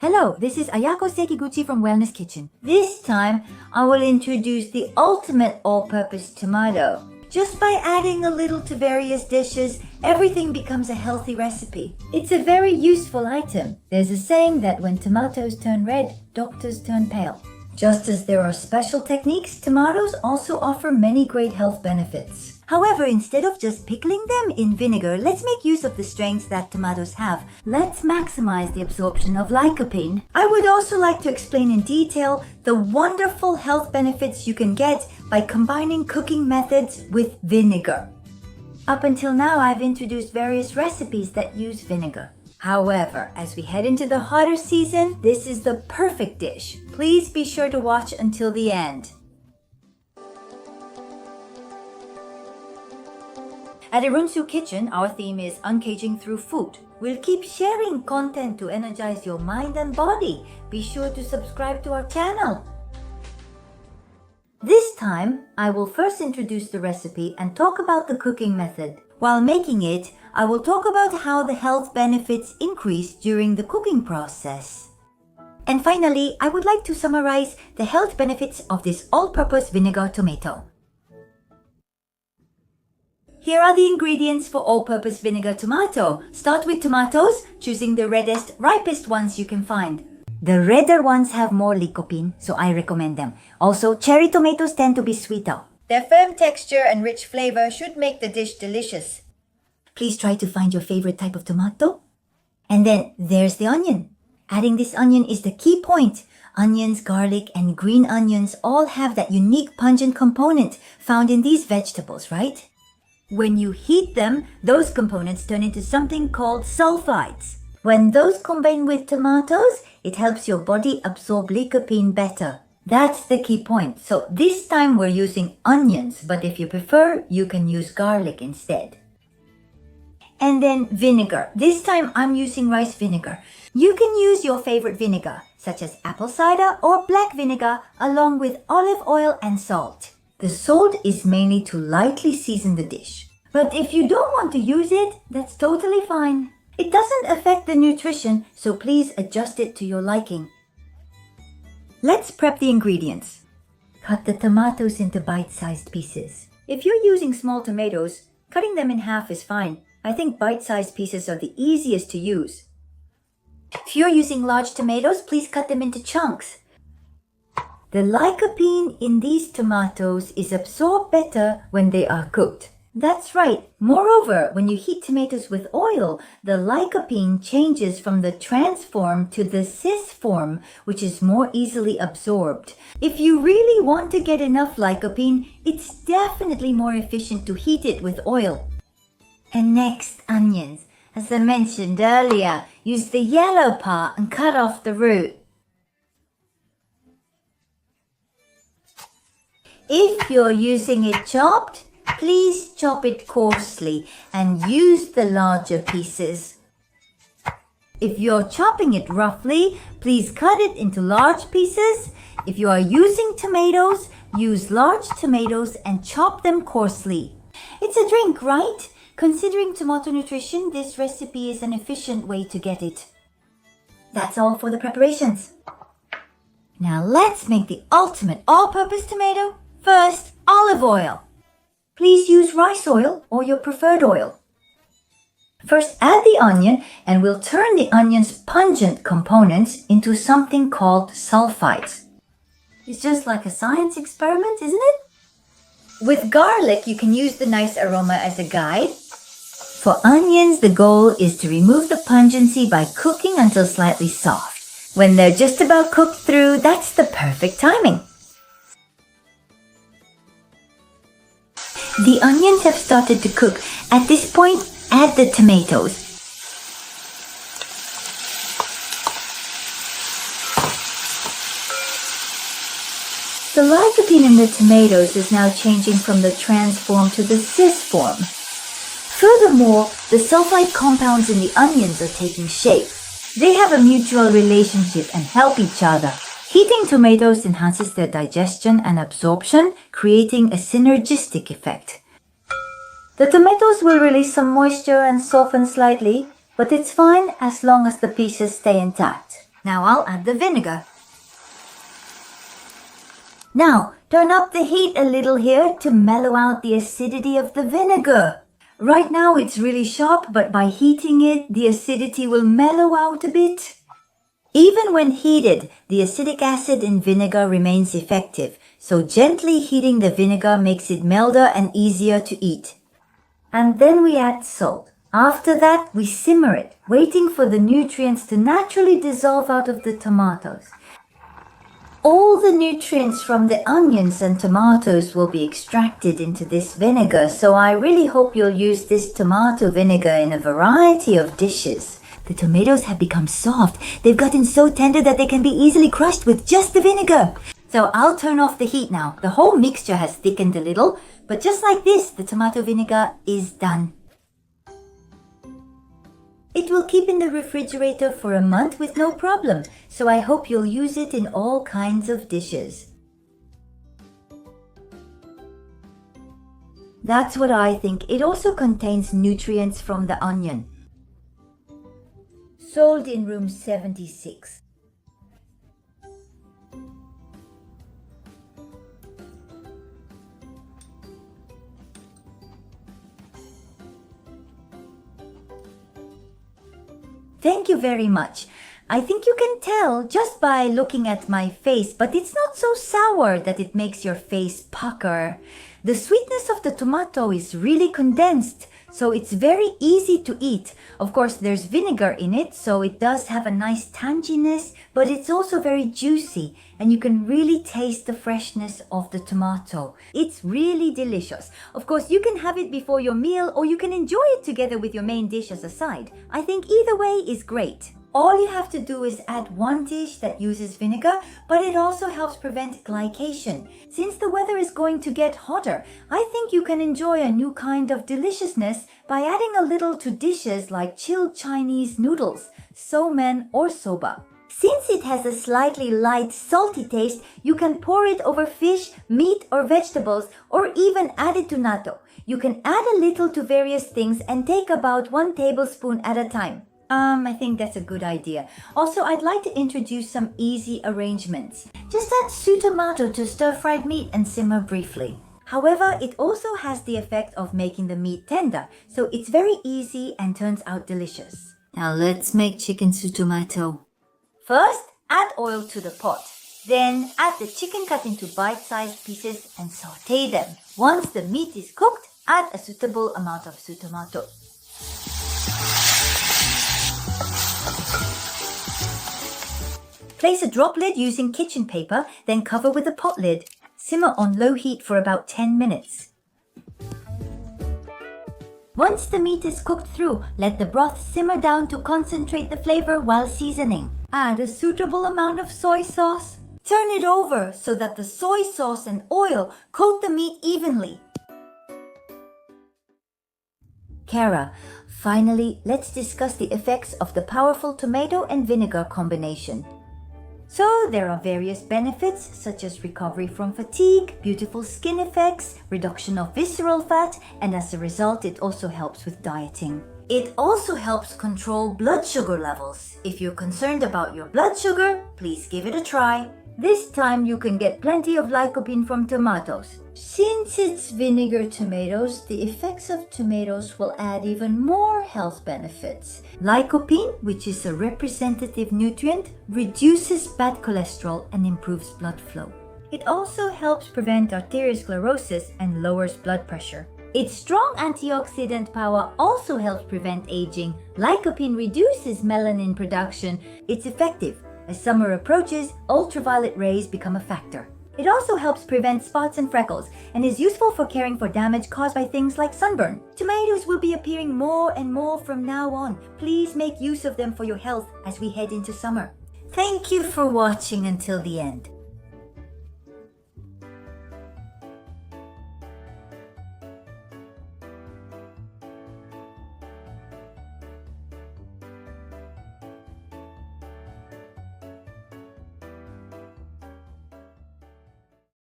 Hello, this is Ayako Sekiguchi from Wellness Kitchen. This time, I will introduce the ultimate all-purpose tomato. Just by adding a little to various dishes, everything becomes a healthy recipe. It's a very useful item. There's a saying that when tomatoes turn red, doctors turn pale. Just as there are special techniques, tomatoes also offer many great health benefits. However, instead of just pickling them in vinegar, let's make use of the strengths that tomatoes have. Let's maximize the absorption of lycopene. I would also like to explain in detail the wonderful health benefits you can get by combining cooking methods with vinegar. Up until now, I've introduced various recipes that use vinegar. However, as we head into the hotter season, this is the perfect dish. Please be sure to watch until the end. At Irunsu Kitchen, our theme is uncaging through food. We'll keep sharing content to energize your mind and body. Be sure to subscribe to our channel. This time, I will first introduce the recipe and talk about the cooking method. While making it, I will talk about how the health benefits increase during the cooking process. And finally, I would like to summarize the health benefits of this all-purpose vinegar tomato. Here are the ingredients for all-purpose vinegar tomato. Start with tomatoes, choosing the reddest, ripest ones you can find. The redder ones have more lycopene, so I recommend them. Also, cherry tomatoes tend to be sweeter. Their firm texture and rich flavor should make the dish delicious. Please try to find your favorite type of tomato. And then there's the onion. Adding this onion is the key point. Onions, garlic, and green onions all have that unique pungent component found in these vegetables, right? When you heat them, those components turn into something called sulfides. When those combine with tomatoes, it helps your body absorb lycopene better. That's the key point. So this time we're using onions, but if you prefer, you can use garlic instead. And then vinegar. This time I'm using rice vinegar. You can use your favorite vinegar, such as apple cider or black vinegar, along with olive oil and salt. The salt is mainly to lightly season the dish. But if you don't want to use it, that's totally fine. It doesn't affect the nutrition, so please adjust it to your liking. Let's prep the ingredients. Cut the tomatoes into bite-sized pieces. If you're using small tomatoes, cutting them in half is fine. I think bite-sized pieces are the easiest to use. If you're using large tomatoes, please cut them into chunks. The lycopene in these tomatoes is absorbed better when they are cooked. That's right. Moreover, when you heat tomatoes with oil, the lycopene changes from the trans form to the cis form, which is more easily absorbed. If you really want to get enough lycopene, it's definitely more efficient to heat it with oil. And next, onions. As I mentioned earlier, use the yellow part and cut off the root. If you're using it chopped, please chop it coarsely and use the larger pieces. If you're chopping it roughly, please cut it into large pieces. If you are using tomatoes, use large tomatoes and chop them coarsely. It's a drink, right? Considering tomato nutrition, this recipe is an efficient way to get it. That's all for the preparations. Now let's make the ultimate all-purpose tomato. First, olive oil. Please use rice oil or your preferred oil. First, add the onion and we'll turn the onion's pungent components into something called sulfides. It's just like a science experiment, isn't it? With garlic, you can use the nice aroma as a guide. For onions, the goal is to remove the pungency by cooking until slightly soft. When they're just about cooked through, that's the perfect timing. The onions have started to cook. At this point, add the tomatoes. The lycopene in the tomatoes is now changing from the trans form to the cis form. Furthermore, the sulfide compounds in the onions are taking shape. They have a mutual relationship and help each other. Heating tomatoes enhances their digestion and absorption, creating a synergistic effect. The tomatoes will release some moisture and soften slightly, but it's fine as long as the pieces stay intact. Now I'll add the vinegar. Now, turn up the heat a little here to mellow out the acidity of the vinegar. Right now it's really sharp, but by heating it, the acidity will mellow out a bit. Even when heated, the acidic acid in vinegar remains effective, so gently heating the vinegar makes it milder and easier to eat. And then we add salt. After that, we simmer it, waiting for the nutrients to naturally dissolve out of the tomatoes. All the nutrients from the onions and tomatoes will be extracted into this vinegar, so I really hope you'll use this tomato vinegar in a variety of dishes. The tomatoes have become soft. They've gotten so tender that they can be easily crushed with just the vinegar. So I'll turn off the heat now. The whole mixture has thickened a little, but just like this, the tomato vinegar is done. It will keep in the refrigerator for a month with no problem, so I hope you'll use it in all kinds of dishes. That's what I think. It also contains nutrients from the onion. Sold in room 76. Thank you very much. I think you can tell just by looking at my face, but it's not so sour that it makes your face pucker. The sweetness of the tomato is really condensed, so it's very easy to eat. Of course, there's vinegar in it, so it does have a nice tanginess, but it's also very juicy, and you can really taste the freshness of the tomato. It's really delicious. Of course, you can have it before your meal, or you can enjoy it together with your main dish as a side. I think either way is great. All you have to do is add one dish that uses vinegar, but it also helps prevent glycation. Since the weather is going to get hotter, I think you can enjoy a new kind of deliciousness by adding a little to dishes like chilled Chinese noodles, so men or soba. Since it has a slightly light, salty taste, you can pour it over fish, meat or vegetables, or even add it to natto. You can add a little to various things and take about 1 tablespoon at a time. I think that's a good idea. Also, I'd like to introduce some easy arrangements. Just add Sutomato to stir-fried meat and simmer briefly. However, it also has the effect of making the meat tender, so it's very easy and turns out delicious. Now let's make chicken Sutomato. First, add oil to the pot. Then, add the chicken cut into bite-sized pieces and saute them. Once the meat is cooked, add a suitable amount of Sutomato. Place a drop lid using kitchen paper, then cover with a pot lid. Simmer on low heat for about 10 minutes. Once the meat is cooked through, let the broth simmer down to concentrate the flavor while seasoning. Add a suitable amount of soy sauce. Turn it over so that the soy sauce and oil coat the meat evenly. Kara, finally, let's discuss the effects of the powerful tomato and vinegar combination. So there are various benefits such as recovery from fatigue, beautiful skin effects, reduction of visceral fat, and as a result it also helps with dieting. It also helps control blood sugar levels. If you're concerned about your blood sugar, please give it a try. This time you can get plenty of lycopene from tomatoes. Since it's vinegar tomatoes, the effects of tomatoes will add even more health benefits. Lycopene, which is a representative nutrient, reduces bad cholesterol and improves blood flow. It also helps prevent arteriosclerosis and lowers blood pressure. Its strong antioxidant power also helps prevent aging. Lycopene reduces melanin production. It's effective. As summer approaches, ultraviolet rays become a factor. It also helps prevent spots and freckles and is useful for caring for damage caused by things like sunburn. Tomatoes will be appearing more and more from now on. Please make use of them for your health as we head into summer. Thank you for watching until the end.